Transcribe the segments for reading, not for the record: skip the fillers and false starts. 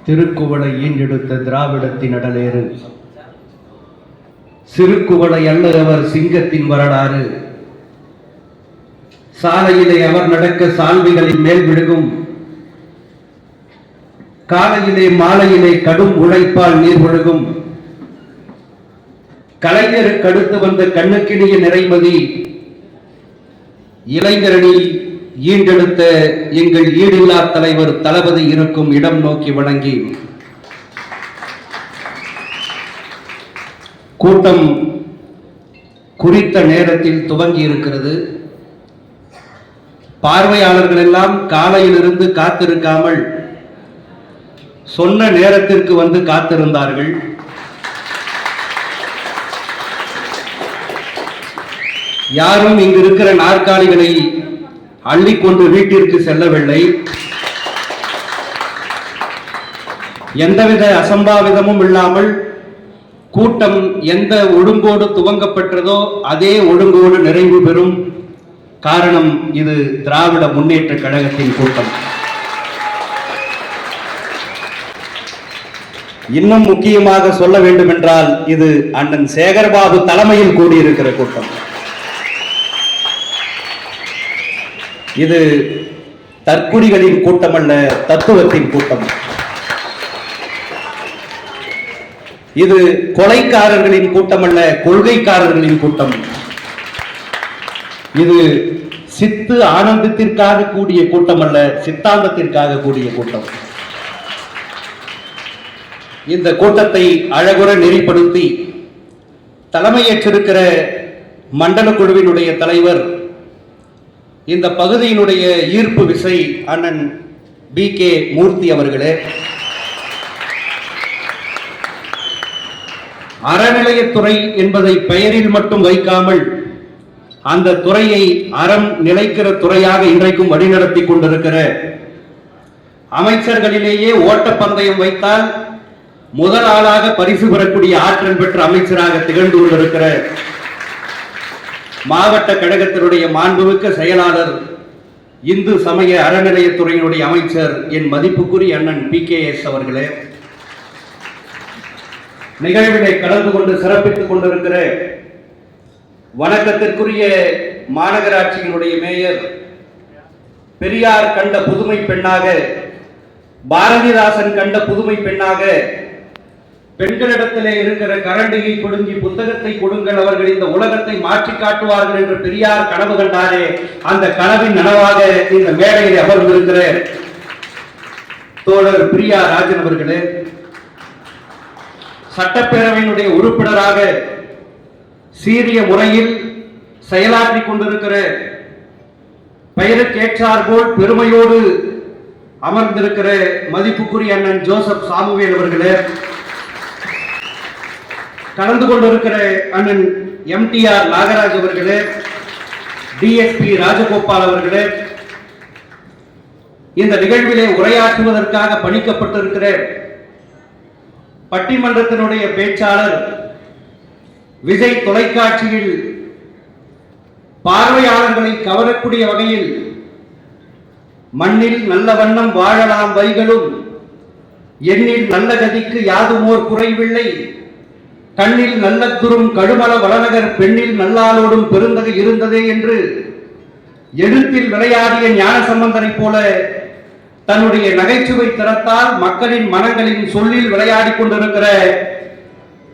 திருக்குவளை ஈண்டெடுத்த திராவிடத்தின் அடலேறு, சிறுக்குவளை அல்ல அவர் சிங்கத்தின் வரலாறு. சாலையிலே அவர் நடக்க சால்விகளின் மேல் விழுகும், காலையிலே மாலையிலே கடும் உழைப்பால் நீர் ஒழுகும். கலைஞருக்கு அடுத்து வந்த கண்ணுக்கினிய நிறைமதி, இளைஞரணி ஈண்டெடுத்த எங்கள் ஈடில்லா தலைவர் தளபதி இருக்கும் இடம் நோக்கி வணங்கி, கூட்டம் குறித்த நேரத்தில் துவங்கி இருக்கிறது. பார்வையாளர்கள் எல்லாம் காலையிலிருந்து காத்திருக்காமல் சொன்ன நேரத்திற்கு வந்து காத்திருந்தார்கள். யாரும் இங்கு இருக்கிற நாற்காலிகளை அள்ளிக்கொண்டு வீட்டிற்கு செல்லவில்லை. எந்தவித அசம்பாவிதமும் இல்லாமல் கூட்டம் எந்த ஒழுங்கோடு துவங்கப்பட்டதோ அதே ஒழுங்கோடு நிறைவு பெறும். காரணம், இது திராவிட முன்னேற்ற கழகத்தின் கூட்டம். இன்னும் முக்கியமாக சொல்ல வேண்டும் என்றால், இது அண்ணன் சேகர்பாபு தலைமையில் கூடியிருக்கிற கூட்டம். இது தற்குறிகளின் கூட்டம் அல்ல, தத்துவத்தின் கூட்டம். இது கொலைக்காரர்களின் கூட்டம் அல்ல, கொள்கைக்காரர்களின் கூட்டம். இது சித்து ஆனந்தத்திற்காக கூடிய கூட்டம் அல்ல, சித்தாந்தத்திற்காக கூடிய கூட்டம். இந்த கூட்டத்தை அழகுற நெறிப்படுத்தி தலைமையேற்றிருக்கிற மண்டல குழுவினுடைய தலைவர், இந்த பகுதியினுடைய ஈர்ப்பு விசை அண்ணன் BK மூர்த்தி அவர்களே, அறநிலையத்துறை என்பதை பெயரில் மட்டும் வைக்காமல் அந்த துறையை அறம் நிலைக்கிற துறையாக இன்றைக்கும் வழிநடத்தி கொண்டிருக்கிற, அமைச்சர்களிலேயே ஓட்டப்பந்தயம் வைத்தால் முதல் ஆளாக பரிசு பெறக்கூடிய ஆற்றல் பெற்ற அமைச்சராக திகழ்ந்து கொண்டிருக்கிற மாவட்ட கழகத்தினுடைய மாண்புமிக்க செயலாளர், இந்து சமய அறநிலையத்துறையினுடைய அமைச்சர், என் மதிப்புக்குரிய அண்ணன் PKS அவர்களே, நிகழ்வினை கலந்து கொண்டு சிறப்பித்துக் கொண்டிருக்கிற வணக்கத்திற்குரிய மாநகராட்சியினுடைய மேயர், பெரியார் கண்ட புதுமை பெண்ணாக, பாரதிதாசன் கண்ட புதுமை பெண்ணாக, பெண்களிடத்திலே இருக்கிற கரண்டியை கொடுங்கி புத்தகத்தை கொடுங்கள், அவர்கள் இந்த உலகத்தை மாற்றி காட்டுவார்கள் என்று பெரியார் கனவு கண்டாரே, அந்த கனவின் நனவாக இந்த மேடையில் அமர்ந்திருக்கிற தோழர் பிரியா ராஜன் அவர்களே, சட்டப்பேரவையினுடைய உறுப்பினராக சீரிய முறையில் செயலாற்றிக் கொண்டிருக்கிற, பெயருக்கேற்றார் போல் பெருமையோடு அமர்ந்திருக்கிற மதிப்புக்குரிய அண்ணன் ஜோசப் சாமுவேல் அவர்களே, கலந்து கொண்டிருக்கிற அண்ணன் MTR நாகராஜ் அவர்களே, DSP ராஜகோபால் அவர்களே, இந்த நிகழ்விலே உரையாற்றுவதற்காக பணிக்கப்பட்டிருக்கிற பட்டிமன்றத்தினுடைய பேச்சாளர், விஜய் தொலைக்காட்சியில் பார்வையாளர்களை கவரக்கூடிய வகையில் மண்ணில் நல்ல வண்ணம் வாழலாம் வைகளும், எண்ணில் நல்ல கதிக்கு யாதுமோர் குறைவில்லை, கண்ணில் நல்ல துரும் கடுமல வளநகர் பெண்ணில் நல்லாளோடும் பெருந்தகை இருந்ததே என்று எழுத்தில் விளையாடிய ஞானசம்பந்தனை போல தன்னுடைய நகைச்சுவை திறத்தால் மக்களின் மனங்களின் சொல்லில் விளையாடி கொண்டிருக்கிற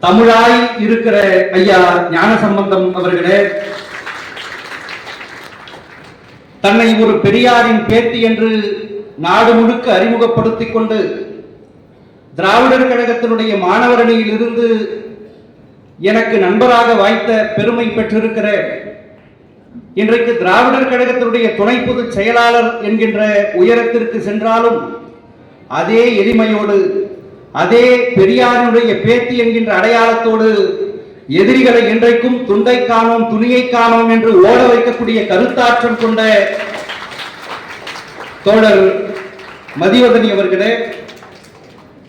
தமிழாய் இருக்கிற ஐயா ஞானசம்பந்தம் அவர்களே, தன்னை ஒரு பெரியாரின் பேத்தி என்று நாடு முழுக்க அறிமுகப்படுத்திக் கொண்டு திராவிடர் கழகத்தினுடைய மாணவர் அணியில் இருந்து எனக்கு நண்பராக வாய்த்த பெருமை பெற்றிருக்கிற, இன்றைக்கு திராவிடர் கழகத்தினுடைய துணை பொதுச் செயலாளர் என்கின்ற உயரத்திற்கு சென்றாலும் அதே எளிமையோடு, அதே பெரியாரினுடைய பேத்தி என்கின்ற அடையாளத்தோடு எதிரிகளை இன்றைக்கும் துண்டை காணோம் துணியை காணோம் என்று ஓட வைக்கக்கூடிய கருத்தாற்றல் கொண்ட தோழர் மதிவதனி அவர்களே,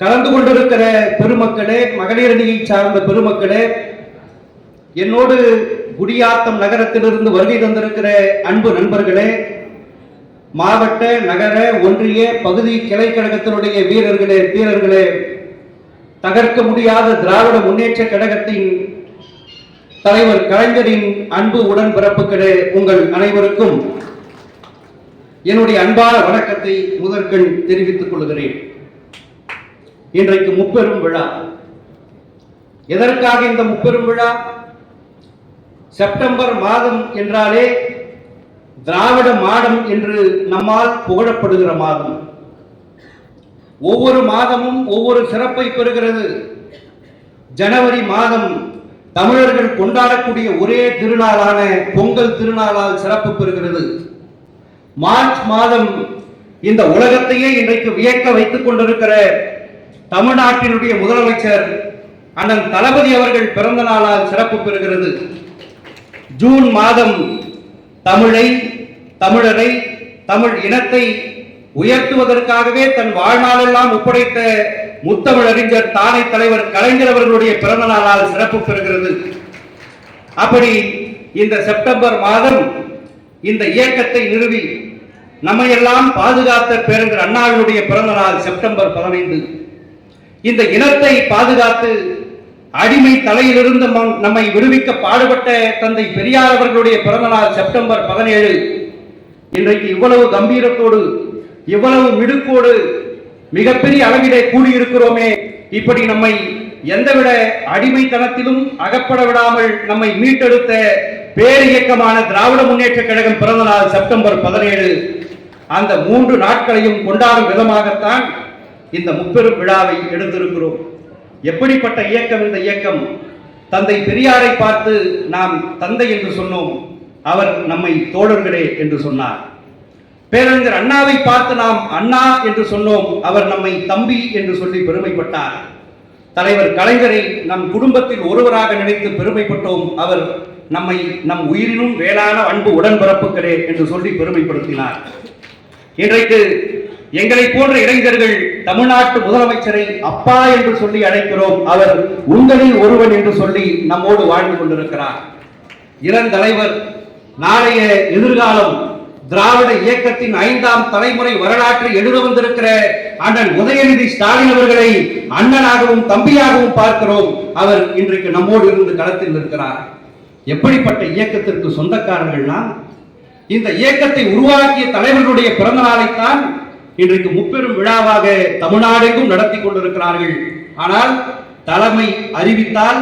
கலந்து கொண்டிருக்கிற பெருமக்களே, மகளிர் அணியை சார்ந்த பெருமக்களே, என்னோடு குடியாத்தம் நகரத்திலிருந்து வருகை தந்திருக்கிற அன்பு நண்பர்களே, மாவட்ட, நகர, ஒன்றிய, பகுதி கிளை கழகத்தினுடைய வீரர்களே, தீரர்களே, தகர்க்க முடியாத திராவிட முன்னேற்ற கழகத்தின் தலைவர் கலைஞரின் அன்பு உடன்பிறப்புகளே, உங்கள் அனைவருக்கும் என்னுடைய அன்பான வணக்கத்தை முதற்கண் தெரிவித்துக் கொள்கிறேன். இன்றைக்கு முப்பெரும் விழா. எதற்காக இந்த முப்பெரும் விழா? செப்டம்பர் மாதம் என்றாலே திராவிட மாதம் என்று நம்மால் புகழப்படுகிற மாதம். ஒவ்வொரு மாதமும் ஒவ்வொரு சிறப்பை பெறுகிறது. ஜனவரி மாதம் தமிழர்கள் கொண்டாடக்கூடிய ஒரே திருநாளான பொங்கல் திருநாளால் சிறப்பு பெறுகிறது. மார்ச் மாதம் இந்த உலகத்தையே இன்றைக்கு வியக்க வைத்துக் கொண்டிருக்கிற தமிழ்நாட்டினுடைய முதலமைச்சர் அண்ணன் தளபதி அவர்கள் பிறந்த நாளால் சிறப்பு பெறுகிறது. ஜூன் மாதம் தமிழை, தமிழரை, தமிழ் இனத்தை உயர்த்துவதற்காகவே தன் வாழ்நாளெல்லாம் ஒப்படைத்த முத்தமிழறிஞர் தானை தலைவர் கலைஞர் அவர்களுடைய பிறந்த நாளால் சிறப்பு பெறுகிறது. அப்படி இந்த செப்டம்பர் மாதம் இந்த இயக்கத்தை நிறுவி நம்மையெல்லாம் பாதுகாத்த பேரறிஞர் அண்ணாவினுடைய பிறந்த நாள் செப்டம்பர் 15. இந்த இனத்தை பாதுகாத்து அடிமை தலையிலிருந்து நம்மை விடுவிக்க பாடுபட்ட தந்தை பெரியார் அவர்களுடைய பிறந்த நாள் செப்டம்பர் 17. இன்றைக்கு இவ்வளவு கம்பீரத்தோடு, இவ்வளவு மிடுக்கோடு மிகப்பெரிய அளவிலே கூடியிருக்கிறோமே, இப்படி நம்மை எந்தவித அடிமைத்தனத்திலும் அகப்பட விடாமல் நம்மை மீட்டெடுத்த பேரியக்கமான திராவிட முன்னேற்ற கழகம் பிறந்த நாள் செப்டம்பர் 17. அந்த 3 நாட்களையும் கொண்டாடும் விதமாகத்தான் இந்த முப்பெரும் விழாவை எடுத்திருக்கிறோம். எப்படிப்பட்ட இயக்கம் இந்த இயக்கம்? தந்தை பெரியாரை பார்த்து நாம் தந்தை என்று சொன்னோம், அவர் நம்மை தோழர்களே என்று சொன்னார். பேரறிஞர் அண்ணாவை பார்த்து நாம் அண்ணா என்று சொன்னோம், அவர் நம்மை தம்பி என்று சொல்லி பெருமைப்பட்டார். தலைவர் கலைஞரை நம் குடும்பத்தில் ஒருவராக நினைத்து பெருமைப்பட்டோம், அவர் நம்மை நம் உயிரினும் வேளான அன்பு உடன்பிறப்புகளே என்று சொல்லி பெருமைப்படுத்தினார். இன்றைக்கு எங்களை போன்ற இளைஞர்கள் தமிழ்நாட்டு முதலமைச்சரை அப்பா என்று சொல்லி அழைக்கிறோம், அவர் உங்களில் ஒருவன் என்று சொல்லி நம்மோடு வாழ்ந்து கொண்டிருக்கிறார். இளந்தலைவர், நாளைய எதிர்காலம், திராவிட இயக்கத்தின் 5ஆம் தலைமுறை வரலாற்றை எழுத வந்திருக்கிற அண்ணன் உதயநிதி ஸ்டாலின் அவர்களை அண்ணனாகவும் தம்பியாகவும் பார்க்கிறோம். அவர் இன்றைக்கு நம்மோடு இருந்து களத்தில் இருக்கிறார். எப்படிப்பட்ட இயக்கத்திற்கு சொந்தக்காரர்கள்னா, இந்த இயக்கத்தை உருவாக்கிய தலைவர்களுடைய பிறந்த நாளைத்தான் இன்றைக்கு முப்பெரும் விழாவாக தமிழ்நாடெங்கும் நடத்தி கொண்டிருக்கிறார்கள். ஆனால் தலைமை அறிவித்தால்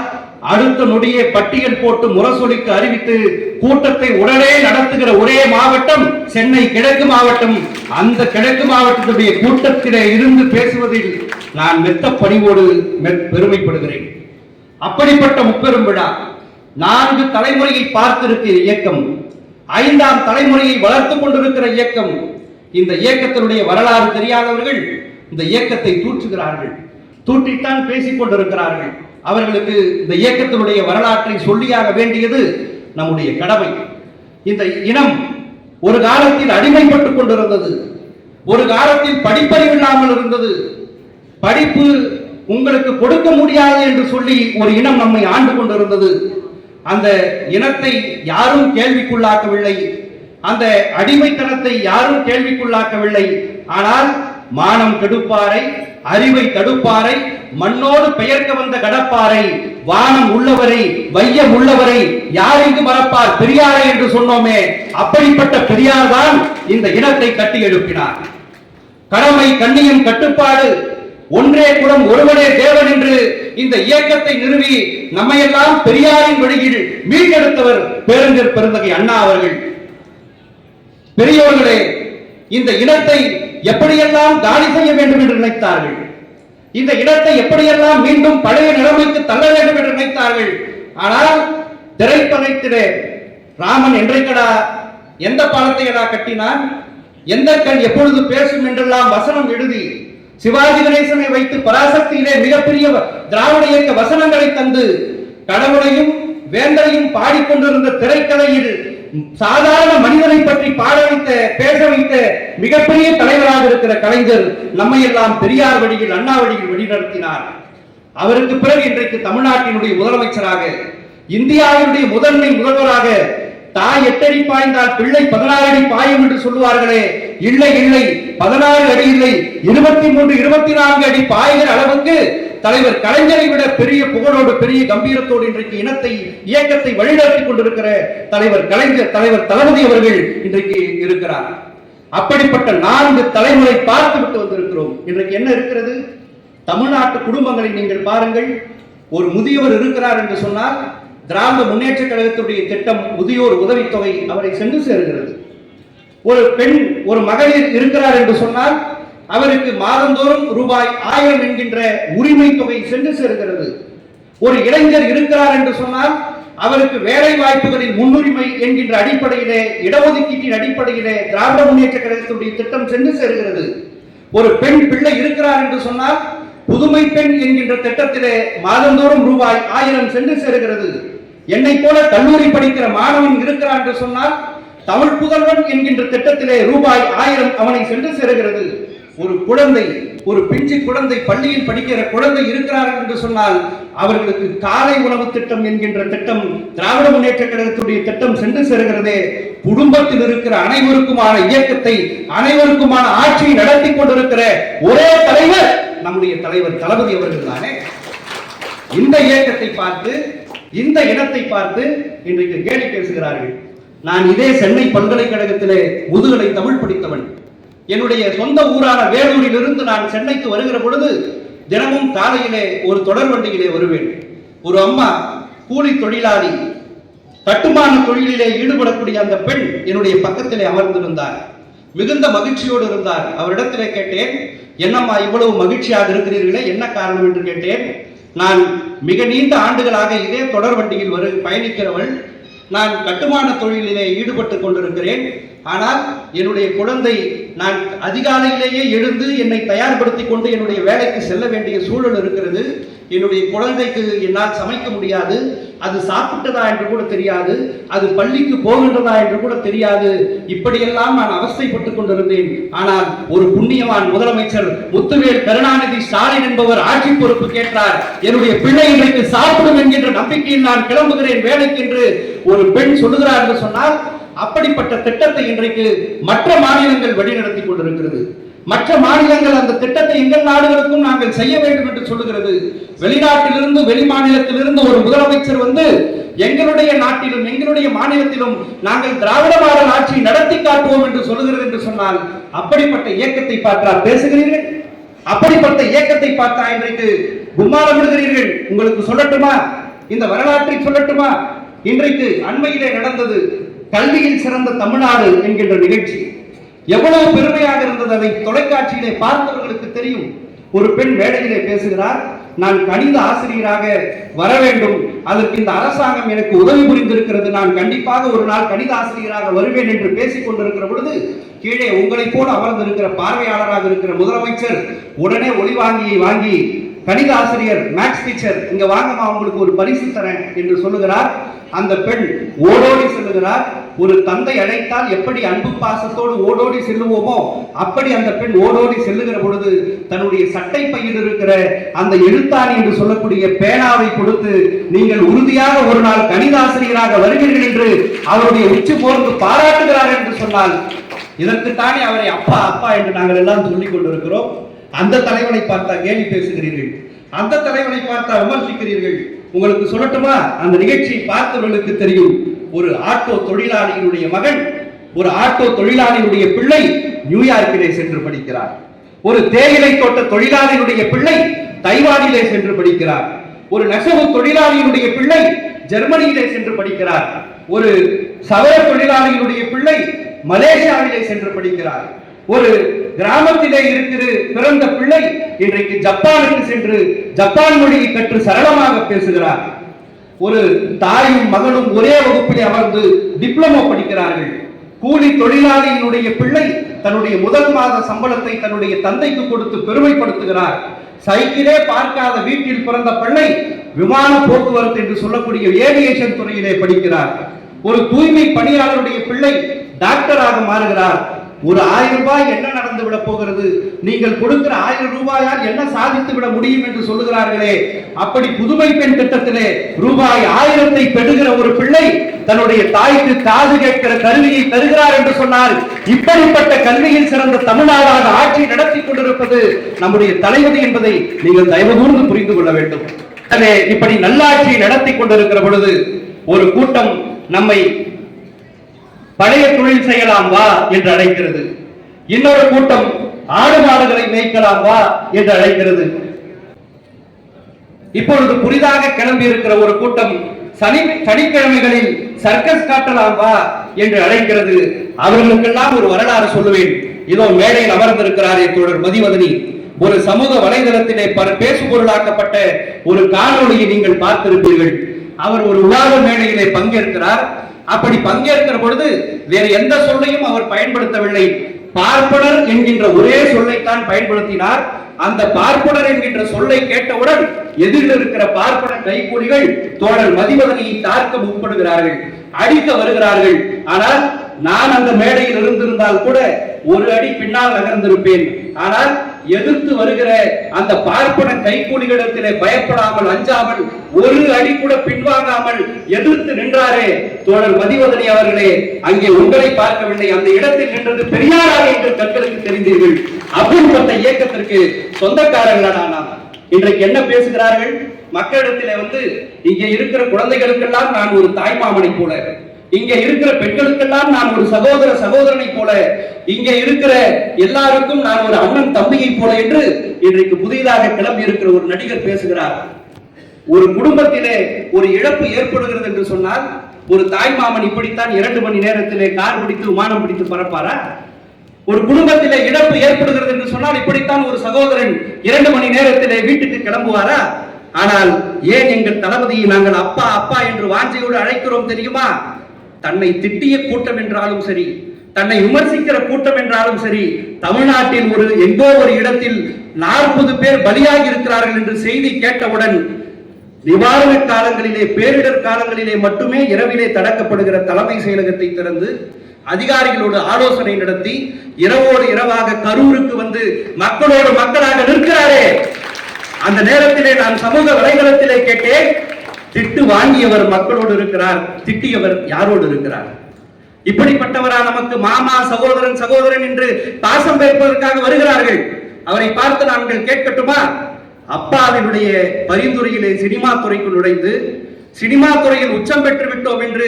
அடுத்த நொடியே பட்டியல் போட்டு முரசொலிக்கு அறிவித்து கூட்டத்தை உடனே நடத்துகிற ஒரே மாவட்டம் சென்னை கிழக்கு மாவட்டம். அந்த கிழக்கு மாவட்டத்துடைய கூட்டத்திலே இருந்து பேசுவதில் நான் மெத்த பணிவோடு பெருமைப்படுகிறேன். அப்படிப்பட்ட முப்பெரும் விழா. 4 தலைமுறையை பார்த்திருக்கிற இயக்கம், 5ஆம் தலைமுறையை வளர்த்துக் கொண்டிருக்கிற இயக்கம். இந்த இயக்கத்தினுடைய வரலாறு தெரியாதவர்கள் இந்த இயக்கத்தை தூற்றுகிறார்கள், தூற்றித்தான் பேசிக் கொண்டிருக்கிறார்கள். அவர்களுக்கு இந்த இயக்கத்தினுடைய வரலாற்றை சொல்லியாக வேண்டியது நம்முடைய கடமை. இந்த இனம் ஒரு காலத்தில் அடிமைப்பட்டுக் கொண்டிருந்தது, ஒரு காலத்தில் படிப்பறிவு இல்லாமல் இருந்தது. படிப்பு உங்களுக்கு கொடுக்க முடியாது என்று சொல்லி ஒரு இனம் நம்மை ஆண்டு கொண்டிருந்தது. அந்த இனத்தை யாரும் கேள்விக்குள்ளாக்கவில்லை, அந்த அடிமைத்தனத்தை யாரும் கேள்விக்குள்ளாக்கவில்லை. ஆனால் மானம் கெடுப்பாரை, அறிவை தடுப்பாரை, மண்ணோடு பெயர்க்க வந்த கடப்பாரை, வானம் உள்ளவரை, வையம் உள்ளவரை யார் இங்கு மறப்பார்? பெரியாரை என்று சொன்னோமே, அப்படிப்பட்ட பெரியார் தான் இந்த இனத்தை கட்டி எழுப்பினார். கடமை, கண்ணியம், கட்டுப்பாடு, ஒன்றே குலம் ஒருவனே தேவன் என்று இந்த இயக்கத்தை நிறுவி நம்மையெல்லாம் பெரியாரின் வழியில் மீட்டெடுத்தவர் பேரறிஞர் பெருந்தகை அண்ணா அவர்கள். பெரியோர்களே, இந்த இனத்தை எப்படியெல்லாம் காலி செய்ய வேண்டும் என்று நினைத்தார்கள், இந்த இனத்தை எப்படியெல்லாம் மீண்டும் பழைய நிலைமைக்கு தள்ள வேண்டும் என்று நினைத்தார்கள். ஆனால் திரைப்படத்திலே ராமன் என்றைக்கடா எந்த பாலத்தை கட்டினான், எந்த கண் எப்பொழுது பேசும் என்றெல்லாம் வசனம் எழுதி சிவாஜி கணேசனை வைத்து பராசக்தியிலே மிகப்பெரிய திராவிட இயக்க வசனங்களை தந்து கடவுளையும் வேந்தரையும் பாடிக்கொண்டிருந்த திரைக்கதையில் சாதாரண மனிதனை பற்றி பாட வைத்த, பேச வைத்த மிகப்பெரிய தலைவராக இருக்கிற கலைஞர் நம்மை எல்லாம் பெரியார் வழியில், அண்ணா வழியில் வழிநடத்தினார். அவருக்கு பிறகு இன்றைக்கு தமிழ்நாட்டினுடைய முதலமைச்சராக, இந்தியாவினுடைய முதன்மை முதல்வராக தாய் 8 அடி பாய்ந்தால் பிள்ளை 16 அடி பாயும் என்று சொல்லுவார்களே, இல்லை இல்லை, 16 அடி இல்லை, 23 24 அடி பாய்கிற அளவுக்கு தலைவர் கலைஞரை விட பெரிய புகழோடு பெரிய கம்பீரத்தோடு இன்றைக்கு இயக்கத்தை வழிநடத்திக் கொண்டிருக்கிற தலைவர் கலைஞர், தலைவர் தளபதி அவர்கள் இன்றைக்கு இருக்கிறார். அப்படிப்பட்ட 4 தலைமுறை பார்த்து விட்டு வந்திருக்கிறோம். இன்றைக்கு என்ன இருக்கிறது? தமிழ்நாட்டு குடும்பங்களை நீங்கள் பாருங்கள். ஒரு முதியவர் இருக்கிறார் என்று சொன்னால் திராவிட முன்னேற்ற கழகத்துடைய திட்டம் முதியோர் உதவித்தொகை அவரை சென்று சேருகிறது. ஒரு பெண், ஒரு மகளிர் இருக்கிறார் என்று சொன்னால் அவருக்கு மாதந்தோறும் ரூபாய் 1000 என்கின்ற உரிமை தொகை சென்று சேருகிறது. ஒரு இளைஞர் இருக்கிறார் என்று சொன்னால் அவருக்கு வேலை வாய்ப்புகளின் முன்னுரிமை என்கின்ற அடிப்படையிலே, இடஒதுக்கீட்டின் அடிப்படையிலே திராவிட முன்னேற்ற கழகத்துடைய திட்டம் சென்று சேருகிறது. ஒரு பெண் பிள்ளை இருக்கிறார் என்று சொன்னால் புதுமை பெண் என்கின்ற திட்டத்திலே மாதந்தோறும் ரூபாய் 1000 சென்று சேருகிறது. என்னை போல கல்லூரி படிக்கிற மாணவன் இருக்கிறார் என்று சொன்னால் தமிழ் புதல்வன் என்கின்ற திட்டத்திலே ரூபாய் 1000 அவனை சென்று சேருகிறது. ஒரு குழந்தை, ஒரு பிஞ்சு குழந்தை, பள்ளியில் படிக்கிற குழந்தை இருக்கிறார் என்று சொன்னால் அவர்களுக்கு காலை உணவு திட்டம் என்கின்ற திட்டம் திராவிட முன்னேற்ற கழகத்துடைய திட்டம் சென்று சேருகிறதே. குடும்பத்தில் இருக்கிற அனைவருக்குமான இயக்கத்தை, அனைவருக்குமான ஆட்சியை நடத்தி கொண்டிருக்கிற ஒரே தலைவர் நம்முடைய தலைவர் தளபதி அவர்கள் தானே. இந்த இயக்கத்தை பார்த்து, இந்த இனத்தை பார்த்து இன்றைக்கு கேலி பேசுகிறார்கள். நான் இதே சென்னை பல்கலைக்கழகத்திலே முதுகலை தமிழ் படித்தவன். என்னுடைய சொந்த ஊரான வேலூரில் இருந்து நான் சென்னைக்கு வருகிற பொழுது தினமும் காலையிலே ஒரு தொடர் வண்டியிலே வருவேன். ஒரு அம்மா கூலி தொழிலாளி, கட்டுமான தொழிலிலே ஈடுபடக்கூடிய அந்த பெண் என்னுடைய பக்கத்திலே அமர்ந்திருந்தார். மிகுந்த மகிழ்ச்சியோடு இருந்தார். அவரிடத்திலே கேட்டேன், என்னம்மா இவ்வளவு மகிழ்ச்சியாக இருக்கிறீர்களே, என்ன காரணம் என்று கேட்டேன். நான் மிக நீண்ட ஆண்டுகளாக இதே தொடர் வண்டியில் பயணிக்கிறவள். நான் கட்டுமான தொழிலிலே ஈடுபட்டு கொண்டிருக்கிறேன். ஆனால் என்னுடைய குழந்தை, நான் அதிகாலையிலேயே எழுந்து என்னை தயார்படுத்திக் கொண்டு என்னுடைய வேலைக்கு செல்ல வேண்டிய சூழல் இருக்கிறது. என்னுடைய குழந்தைக்கு என்னால் சமைக்க முடியாது. அது சாப்பிட்டதா என்று கூட தெரியாது, அது பள்ளிக்கு போகின்றதா என்று கூட தெரியாது. இப்படியெல்லாம் நான் அவஸ்தைப்பட்டுக் கொண்டிருந்தேன். ஆனால் ஒரு புண்ணியவான் முதலமைச்சர் முத்துவேல் கருணாநிதி ஸ்டாலின் என்பவர் ஆட்சி பொறுப்பு கேட்டார். என்னுடைய பிள்ளை இன்றைக்கு சாப்பிடும் என்கின்ற நம்பிக்கையில் நான் கிளம்புகிறேன் வேலைக்கு என்று ஒரு பெண் சொல்லுகிறார் என்று சொன்னால், அப்படிப்பட்ட திட்டத்தை இன்றைக்கு மற்ற மாநிலங்கள் வழிநடத்தி கொண்டிருக்கிறது. மற்ற மாநிலங்கள் அந்த திட்டத்தை எங்கள் நாடுகளுக்கும் நாங்கள் செய்ய வேண்டும் என்று சொல்லுகிறது. வெளிநாட்டிலிருந்து, வெளி மாநிலத்திலிருந்து ஒரு முதலமைச்சர் வந்து எங்களுடைய நாட்டிலும் எங்களுடைய மாநிலத்திலும் நாங்கள் திராவிட மாடல் ஆட்சி நடத்தி காட்டுவோம் என்று சொல்லுகிறது என்று சொன்னால், அப்படிப்பட்ட இயக்கத்தை பார்த்தா பேசுகிறீர்கள்? அப்படிப்பட்ட இயக்கத்தை பார்த்தா இன்றைக்கு கும்மாலம் விடுகிறீர்கள்? உங்களுக்கு சொல்லட்டுமா, இந்த வரலாற்றை சொல்லட்டுமா? இன்றைக்கு அண்மையிலே நடந்தது கல்வியில் சிறந்த தமிழ்நாடு என்கின்ற நிகழ்ச்சி. எவ்வளவு பெருமையாக இருந்தது, அதை தொலைக்காட்சியிலே பார்த்தவர்களுக்கு தெரியும். ஒரு பெண் மேடையிலே பேசுகிறார், நான் கணித ஆசிரியராக வர வேண்டும், அதற்கு இந்த அரசாங்கம் எனக்கு உதவி புரிந்திருக்கிறது, நான் கண்டிப்பாக ஒரு நாள் கணித ஆசிரியராக வருவேன் என்று பேசிக் கொண்டிருக்கிற பொழுது கீழே உங்களை போல அமர்ந்திருக்கிற பார்வையாளராக இருக்கிற முதலமைச்சர் உடனே ஒளிவாங்கியை வாங்கி, கணித ஆசிரியர், மேக்ஸ் டீச்சர், இங்க வாங்கம்மா உங்களுக்கு ஒரு பரிசு தரேன் என்று சொல்லுகிறார். அந்த பெண் ஓடோடி செல்லுகிறார். ஒரு தந்தை அழைத்தால் எப்படி அன்பு பாசத்தோடு ஓடோடி செல்லுவோமோ அப்படி அந்த பெண் ஓடோடி செல்லுகிற பொழுது தன்னுடைய சட்டை பையில் இருக்கிற அந்த எழுத்தாணி என்று சொல்லக்கூடிய பேனாவை கொடுத்து, நீங்கள் உறுதியாக ஒரு நாள் கணிதாசிரியராக வருவீர்கள் என்று அவருடைய உச்சி போர்ந்து பாராட்டுகிறார் என்று சொன்னால், இதற்குத்தானே அவரை அப்பா அப்பா என்று நாங்கள் எல்லாம் சொல்லிக் கொண்டிருக்கிறோம். அந்த தலைவனை பார்த்தா கேலி பேசுகிறீர்கள், அந்த தலைவனை பார்த்தா விமர்சிக்கிறீர்கள். உங்களுக்கு சொல்லட்டுமா, அந்த நிகழ்ச்சியை பார்த்தவர்களுக்கு தெரியும். ஒரு ஆட்டோ தொழிலாளியினுடைய மகன், ஒரு ஆட்டோ தொழிலாளியினுடைய பிள்ளை நியூயார்க்கிலே சென்று படிக்கிறார். ஒரு தேயிலை தோட்ட தொழிலாளியினுடைய பிள்ளை தைவானிலே சென்று படிக்கிறார். ஒரு நெசவு தொழிலாளியினுடைய பிள்ளை ஜெர்மனியிலே சென்று படிக்கிறார். ஒரு சவர தொழிலாளியினுடைய பிள்ளை மலேசியாவிலே சென்று படிக்கிறார். ஒரு கிராமத்திலே இருக்கிற பிறந்த பிள்ளை இன்றைக்கு ஜப்பானுக்கு சென்று ஜப்பான் மொழியை கற்று சரளமாக பேசுகிறார். ஒரு தாயும் மகனும் ஒரே வகுப்பிலே அமர்ந்து டிப்ளமோ படிக்கிறார்கள். கூலி தொழிலாளியினுடைய பிள்ளை தன்னுடைய முதல் மாத சம்பளத்தை தன்னுடைய தந்தைக்கு கொடுத்து பெருமைப்படுத்துகிறார். சைக்கிளே பார்க்காத வீட்டில் பிறந்த பிள்ளை விமான போக்குவரத்து என்று சொல்லக்கூடிய ஏவியேஷன் துறையிலே படிக்கிறார். ஒரு தூய்மை பணியாளருடைய பிள்ளை டாக்டராக மாறுகிறார். ஒரு 1000 ரூபாய் என்ன நடந்து விட போகிறது, நீங்கள் கொடுக்கிற 1000 ரூபாயால் என்ன சாதித்து விட முடியும் என்று சொல்லுகிறார்களே, அப்படி புதுமை பெண் திட்டத்திலே ரூபாய் 1000 பெறுகிற ஒரு பிள்ளை தன்னுடைய தாய்க்கு காது கேட்கிற கல்வியை தருகிறார் என்று சொன்னால், இப்படிப்பட்ட கல்வியில் சிறந்த தமிழ்நாடாக ஆட்சி நடத்தி கொண்டிருப்பது நம்முடைய தலைவதி என்பதை நீங்கள் தயவு கூர்ந்து புரிந்து கொள்ள வேண்டும். எனவே இப்படி நல்லாட்சியை நடத்தி கொண்டிருக்கிற பொழுது ஒரு கூட்டம் நம்மை பழைய தொழில் செய்யலாம் வா என்று அழைக்கிறது, இன்னொரு கூட்டம் ஆடு மாடுகளை மேய்க்கலாம் வா என்று அழைக்கிறது. இப்பொழுது புதிதாக கிளம்பி இருக்கிற ஒரு கூட்டம் சனிக்கிழமைகளில் சர்க்கஸ் காட்டலாம் வா என்று அழைக்கிறது. அவர்களுக்கெல்லாம் ஒரு வரலாறு சொல்லுவேன். இதோ மேடையில் அமர்ந்திருக்கிறாரே தோழர் மதிவதனி, ஒரு சமூக வலைதளத்திலே பேசுபொருளாக்கப்பட்ட ஒரு காணொளியை நீங்கள் பார்த்திருப்பீர்கள். அவர் ஒரு உலக மேடையிலே பங்கேற்கிறார். அப்படி பங்கேற்கிற பொழுது வேறு எந்த சொல்லையும் அவர் பயன்படுத்தவில்லை, பார்ப்பனர் என்கின்ற ஒரே சொல்லைத்தான் பயன்படுத்தினார். அந்த பார்ப்பனர் என்கின்ற சொல்லை கேட்டவுடன் எதிரில் இருக்கிற பார்ப்பன கைகூலிகள் தோழர் மதிவதனியை தாக்க முற்படுகிறார்கள், அடிக்க வருகிறார்கள். ஆனால் நான் அந்த மேடையில் இருந்திருந்தால் கூட ஒரு அடி பின்னால் நகர்ந்திருப்பேன். ஆனால் எதிர்த்து வருகிற அந்த பார்ப்பன கைகூலிகளிடத்திலே பயப்படாமல் அஞ்சாமல் ஒரு அடி கூட பின்வாங்காமல் எதிர்த்து நின்றாரே தோழர் மதிவதனி அவர்களே, அங்கே உங்களை பார்க்கவில்லை, அந்த இடத்தில் நின்றது பெரியாராக எங்கள் கண்களுக்கு தெரிந்தீர்கள். அப்படிப்பட்ட இயக்கத்திற்கு சொந்தக்காரர்களான நாம் இன்றைக்கு என்ன பேசுகிறார்கள்? மக்களிடத்திலே இங்கே இருக்கிற குழந்தைகளுக்கெல்லாம் நான் ஒரு தாய்மாமனை போல, இங்க இருக்கிற பெண்களுக்கெல்லாம் நான் ஒரு சகோதரனை போல, இங்க இருக்கிற எல்லாருக்கும் நான் ஒரு அண்ணன் தம்பியை போல என்று இன்றைக்கு புதிதாக கிளம்பி இருக்கிற ஒரு நடிகர் பேசுகிறார். ஒரு குடும்பத்திலே ஒரு இழப்பு ஏற்படுகிறது என்று சொன்னால் ஒரு தாய்மாமன் இப்படித்தான் 2 மணி நேரத்திலே கார் பிடித்து விமானம் பிடித்து பறப்பாரா? ஒரு குடும்பத்திலே இழப்பு ஏற்படுகிறது என்று சொன்னால் இப்படித்தான் ஒரு சகோதரன் 2 மணி நேரத்திலே வீட்டுக்கு கிளம்புவாரா? ஆனால் ஏன் எங்கள் தளபதியை நாங்கள் அப்பா அப்பா என்று வாஞ்சையோடு அழைக்கிறோம் தெரியுமா? தன்னை திட்டிய கூட்டம் என்றாலும் சரி, தன்னை விமர்சிக்கிற கூட்டம் என்றாலும் சரி, தமிழ்நாட்டில் எங்கோ ஒரு இடத்தில் 40 பேர் பலியாகி இருக்கிறார்கள் என்று செய்தி கேட்டவுடன் நிவாரண காலங்களிலே, பேரிடர் காலங்களிலே மட்டுமே இரவிலே தடுக்கப்படுகிற தலைமை செயலகத்தை திறந்து அதிகாரிகளோடு ஆலோசனை நடத்தி இரவோடு இரவாக கரூருக்கு மக்களோடு மக்களாக நிற்கிறாரே. அந்த நேரத்திலே நான் சமூக வலைதளத்திலே கேட்டேன், திட்டு வாங்கியவர் மக்களோடு இருக்கிறார், திட்டியவர் யாரோடு இருக்கிறார்? இப்படிப்பட்டவரா நமக்கு மாமா சகோதரன் என்று பாசம் வைப்பதற்காக வருகிறார்கள்? அவரை பார்த்து நாங்கள் கேட்கட்டுமா? அப்பாவினுடைய பரிந்துரையிலே சினிமா துறைக்குள் நுழைந்து சினிமா துறையில் உச்சம் பெற்று விட்டோம் என்று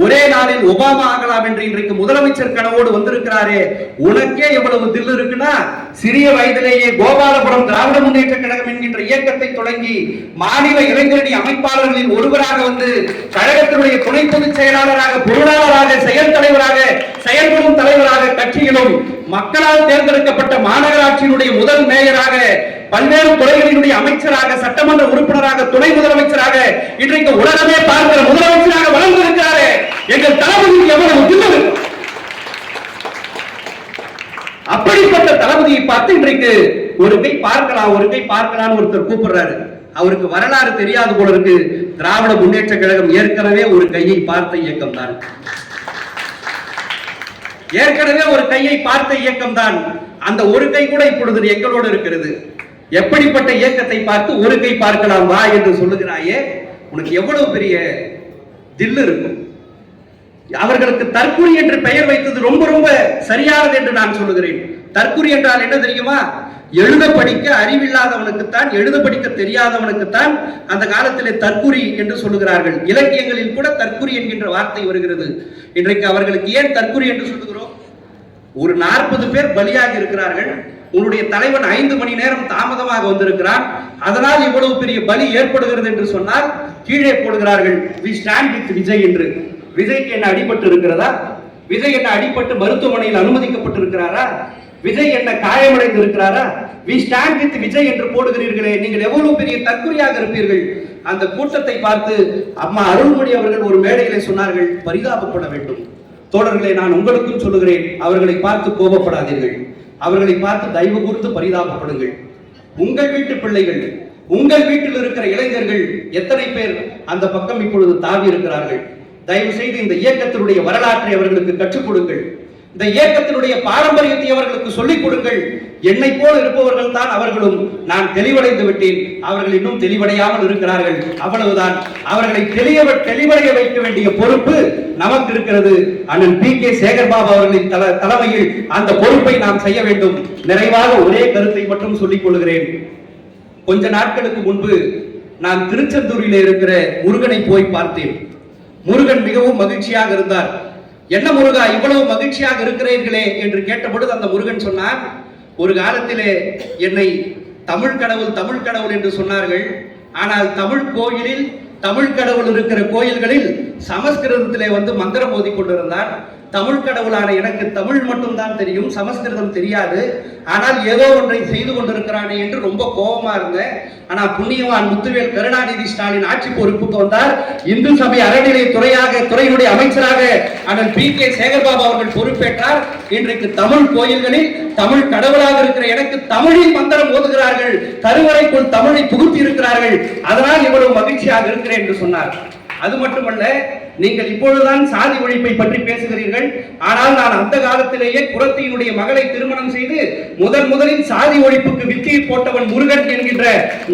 ஒரே நாளில் ஒபாமா ஆகலாம் என்று இன்றைக்கு முதலமைச்சர் கனவோடு வந்திருக்கிறாரே, உனக்கே எவ்வளவு தில் இருக்குன்னா, சிறிய வயதிலேயே கோபாலபுரம் திராவிட முன்னேற்ற கழகம் என்கின்ற இயக்கத்தை தொடங்கி மாநில இளைஞரணி அமைப்பாளர்களில் ஒருவராக கழகத்தினுடைய துணை பொதுச் செயலாளராக, பொருளாளராக, செயல் தலைவராக, செயல்படும் தலைவராக, கட்சியிலும் மக்களால் தேர்ந்தெடுக்கப்பட்ட மாநகராட்சியினுடைய முதல் மேயராக, பல்வேறு துறைகளினுடைய அமைச்சராக, சட்டமன்ற உறுப்பினராக, துணை முதலமைச்சராக, இன்றைக்கு உலகமே பார்க்கிற முதலமைச்சராக வளர்ந்திருக்கிறாரே எங்கள் தளபதிக்கு எவ்வளவு தில்லு! அப்படிப்பட்ட தளபதியை பார்த்து இன்றைக்கு ஒரு கை பார்க்கலாம் ஒருத்தர் கூப்பிடுறாரு. அவருக்கு வரலாறு தெரியாது போல இருக்கு. திராவிட முன்னேற்ற கழகம் ஏற்கனவே ஒரு கையை பார்த்த இயக்கம் தான், ஏற்கனவே ஒரு கையை பார்த்த இயக்கம் தான். அந்த ஒரு கை கூட இப்பொழுது எங்களோடு இருக்கிறது. எப்படிப்பட்ட இயக்கத்தை பார்த்து ஒரு கை பார்க்கலாம் வா என்று சொல்லுகிறாயே, உனக்கு எவ்வளவு பெரிய தில் இருக்கும்? அவர்களுக்கு தற்குறி என்று பெயர் வைத்தது ரொம்ப ரொம்ப சரியானது என்று நான் சொல்லுகிறேன். தற்குறி என்றால் என்ன தெரியுமா? எழுத படிக்க அறிவில்லாதவனுக்குத்தான், எழுத படிக்க தெரியாதவனுக்குத்தான் அந்த காலத்திலே தற்குறி என்று சொல்லுகிறார்கள். இலக்கியங்களில் கூட தற்குறி என்கின்ற வார்த்தை வருகிறது. இன்றைக்கு அவர்களுக்கு ஏன் தற்குறி என்று சொல்லுகிறோம்? ஒரு 40 பேர் பலியாகி இருக்கிறார்கள். உன்னுடைய தலைவன் 5 மணி நேரம் தாமதமாக வந்திருக்கிறான், அதனால் இவ்வளவு பெரிய பலி ஏற்படுகிறது என்று சொன்னால் கீழே போடுகிறார்கள் வி ஸ்டாண்ட் வித் விஜய் என்று. விஜய்க்கு என்ன அடிபட்டு இருக்கிறதா? விஜய் என்ன அடிபட்டு மருத்துவமனையில் அனுமதிக்கப்பட்டு இருக்கிறாரா? விஜய் என்ன காயமடைந்து இருக்கிறாரா? வி ஸ்டாண்ட் வித் விஜய் என்று போடுகிறீர்களே, நீங்கள் எவ்வளவு பெரிய தற்குறியாக இருப்பீர்கள். அந்த கூட்டத்தை பார்த்து அம்மா அருள்மொழி அவர்கள் ஒரு மேடையிலே சொன்னார்கள், பரிதாபப்பட வேண்டும். தோழர்களே, நான் உங்களுக்கும் சொல்லுகிறேன், அவர்களை பார்த்து கோபப்படாதீர்கள், அவர்களை பார்த்து தயவு கூர்ந்து பரிதாபப்படுங்கள். உங்கள் வீட்டு பிள்ளைகள், உங்கள் வீட்டில் இருக்கிற இளைஞர்கள் எத்தனை பேர் அந்த பக்கம் இப்பொழுது தாவி இருக்கிறார்கள்? தயவு செய்து இந்த இயக்கத்தினுடைய வரலாற்றை அவர்களுக்கு கற்றுக் கொடுங்கள். இந்த இயக்கத்தினுடைய பாரம்பரியத்தை அவர்களுக்கு சொல்லிக் கொடுங்கள். என்னை போல் இருப்பவர்கள் தான் அவர்களும். நான் தெளிவடைந்து விட்டேன், அவர்கள் இன்னும் தெளிவடையாமல் இருக்கிறார்கள். அவ்வளவுதான். அவர்களை தெளிவடைய வைக்க வேண்டிய பொறுப்பு நமக்கு இருக்கிறது. அண்ணன் பி.கே. சேகர்பாபு அவர்களின் தலைமையில் அந்த பொறுப்பை நாம் செய்ய வேண்டும். நிறைவாக ஒரே கருத்தை மட்டும் சொல்லிக் கொள்கிறேன். கொஞ்ச நாட்களுக்கு முன்பு நான் திருச்செந்தூரில் இருக்கிற முருகனை போய் பார்த்தேன். முருகன் மிகவும் மகிழ்ச்சியாக இருந்தார். என்ன முருகா இவ்வளவு மகிழ்ச்சியாக இருக்கிறீர்களே என்று கேட்டபொழுது அந்த முருகன் சொன்னார், ஒரு காலத்திலே என்னை தமிழ் கடவுள் என்று சொன்னார்கள். ஆனால் தமிழ் கோயிலில் தமிழ் கடவுள் இருக்கிற கோயில்களில் சமஸ்கிருதத்திலே வந்து மந்திரம் ஓதி கொண்டிருந்தார். தமிழ் கடவுளான எனக்கு தமிழ் மட்டும் தான் தெரியும், சமஸ்கிருதம் தெரியாது. ஆனால் ஏதோ ஒன்றை செய்து கொண்டிருக்கிறானே என்று ரொம்ப கோபமா இருந்தேன். ஆனா புண்ணியவான் முத்துவேல் கருணாநிதி ஸ்டாலின் ஆட்சி பொறுப்புக்கு வந்தார். இந்து சபை அறநிலை துறையினுடைய அமைச்சராக அண்ணன் பி.கே. சேகர்பாபு அவர்கள் பொறுப்பேற்றார். இன்றைக்கு தமிழ் கோயில்களில் தமிழ் கடவுளாக இருக்கிற எனக்கு தமிழில் மந்திரம் ஓதுகிறார்கள், கருவறைக்குள் தமிழை புகுத்தி இருக்கிறார்கள். அதனால் இவ்வளவு மகிழ்ச்சியாக இருக்கிறேன் என்று சொன்னார். அது மட்டுமல்ல, நீங்கள் இப்பொழுதுதான் சாதி ஒழிப்பை பற்றி பேசுகிறீர்கள். ஆனால் நான் அந்த காலத்திலேயே குறத்தியினுடைய மகளை திருமணம் செய்து முதலில் சாதி ஒழிப்புக்கு வித்தியை போட்டவன் முருகன் என்கின்ற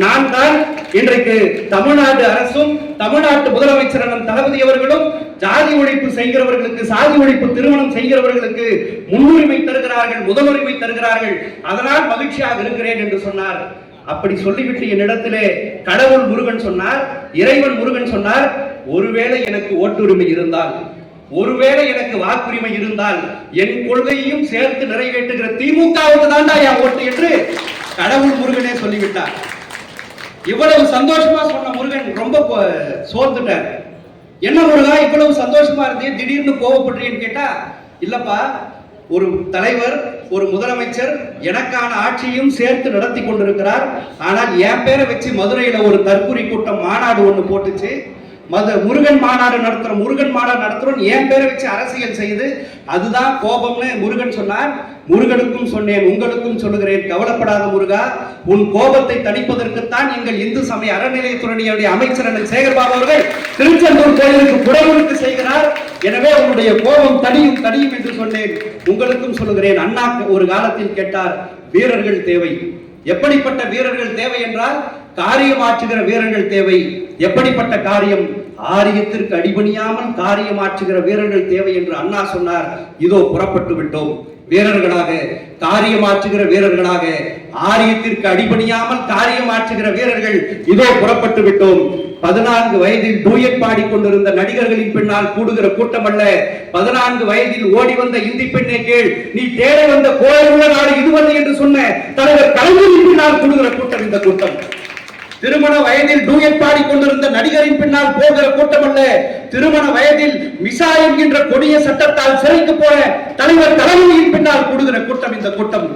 நான் தான். இன்றைக்கு தமிழ்நாடு அரசும் தமிழ்நாட்டு முதலமைச்சர் தளபதி அவர்களும் ஜாதி ஒழிப்பு செய்கிறவர்களுக்கு, சாதி ஒழிப்பு திருமணம் செய்கிறவர்களுக்கு முன்னுரிமை தருகிறார்கள், முதலுரிமை தருகிறார்கள். அதனால் மகிழ்ச்சியாக இருக்கிறேன் என்று சொன்னார். அப்படி சொல்லிவிட்டு என்னிடத்திலே கடவுள் முருகன் சொன்னார், இறைவன் முருகன் சொன்னார், ஒருவேளை எனக்கு ஓட்டுரிமை இருந்தால், ஒருவேளை எனக்கு வாக்குரிமை இருந்தால் என் கொள்கையையும் சேர்த்து நிறைவேற்றுகிற திமுகவுக்கு தான்டா என் ஓட்டு என்று கடவுள் முருகனே சொல்லிவிட்டார். இவ்வளவு சந்தோஷமா சொன்ன முருகன் ரொம்ப சோர்ந்துட்டார். என்ன முருகா இவ்வளவு சந்தோஷமா இருந்தே திடீர்னு கோவப்படுறீன்னு கேட்டா, இல்லப்பா ஒரு தலைவர், ஒரு முதலமைச்சர் எனக்கான ஆட்சியும் சேர்த்து நடத்தி கொண்டிருக்கிறார். ஆனால் என் பேரை வச்சு மதுரையில ஒரு தற்கொலை கூட்டம் மாநாடு ஒண்ணு போட்டுச்சு. முருகன் மாநாடு நடத்துறோம் என் பேரை வச்சு அரசியல் செய்து, அதுதான் கோபம்னு முருகன் சொன்னார். முருகனுக்கும் சொன்னேன், உங்களுக்கும் சொல்லுகிறேன், கவலைப்படாத முருகா, உன் கோபத்தை தணிப்பதற்குத்தான் எங்கள் இந்து சமய அறநிலையத்துறையுடைய அமைச்சர் சேகர்பாபு அவர்கள் திருச்செந்தூர் கோயிலுக்கு புறமுறுக்கு செய்கிறார். எனவே உன்னுடைய கோபம் தடியும் என்று சொன்னேன். உங்களுக்கும் சொல்லுகிறேன், அண்ணா ஒரு காலத்தில் கேட்டார், வீரர்கள் தேவை. எப்படிப்பட்ட வீரர்கள் தேவை என்றால் காரியமாற்றுகிற வீரர்கள் தேவை. எப்படிப்பட்ட காரியம்? ஆரியத்திற்கு அடிபணியாமல் காரியமாற்றுகிற வீரர்கள் தேவை என்று அண்ணா சொன்னார். இதோ புறப்பட்டு விட்டோம். வீரர்களாக, காரியமாற்றுகிற வீரர்களாக, ஆரியத்திற்கு அடிபணியாமல் காரியமாற்றுகிற வீரர்கள் இதோ புறப்பட்டு விட்டோம். 14 வயதில் டூயட் பாடிக்கொண்டிருந்த நடிகர்களின் பின்னால் கூடுகிற கூட்டம் அல்ல. 14 வயதில் ஓடி வந்த இந்தி பெண்ணை கேள், நீ தேட வந்த கோயிலுள்ள நாடு இதுவல்ல என்று சொன்ன தலைவர் கலைஞரின் பின்னால் கூடுகிற கூட்டம் இந்த கூட்டம். திருமண வயதில் டூயட் பாடிக்கொண்டிருந்த நடிகரின் பின்னால் போகிற கூட்டம் அல்ல. திருமண வயதில் மிசா என்கின்ற கொடிய சட்டத்தால் சிறைக்கு போன தலைவர் தளபதியின் பின்னால் கூடுகிற கூட்டம் இந்த கூட்டம்.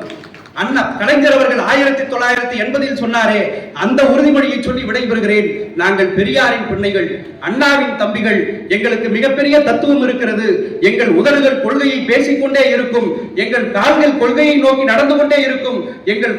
அண்ணா கலைஞர் அவர்கள் 1980 சொன்னாரே, அந்த உறுதிமொழியை சொல்லி விடைபெறுகிறேன். நாங்கள் பெரியாரின் பிள்ளைகள், அண்ணாவின் தம்பிகள். எங்களுக்கு மிகப்பெரிய தத்துவம் இருக்கிறது. எங்கள் உதடுகள் கொள்கையை பேசிக்கொண்டே இருக்கும், எங்கள் கால்கள் கொள்கையை நோக்கி நடந்து கொண்டே இருக்கும், எங்கள்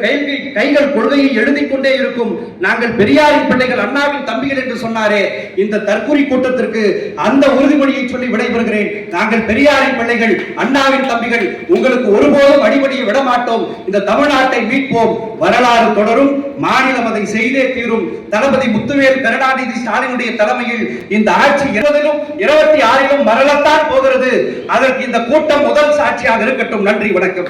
கைகள் கொள்கையை எழுதி கொண்டே இருக்கும். நாங்கள் பெரியாரின் பிள்ளைகள், அண்ணாவின் தம்பிகள் என்று சொன்னாரே, இந்த தற்கொலை கூட்டத்திற்கு அந்த உறுதிமொழியை சொல்லி விடைபெறுகிறேன். நாங்கள் பெரியாரின் பிள்ளைகள், அண்ணாவின் தம்பிகள். உங்களுக்கு ஒருபோதும் அடிபடியை விடமாட்டோம். இந்த தமிழ்நாட்டை மீட்போம். வரலாறு தொடரும். மாநிலம் அதை செய்தே தீரும். தளபதி முத்துவேல் கருணாநிதி ஸ்டாலினுடைய தலைமையில் இந்த ஆட்சி 20லும் 26லும் மரளத்தான் போகிறது. அதற்கு இந்த கூட்டம் முதல் சாட்சியாக இருக்கட்டும். நன்றி, வணக்கம்.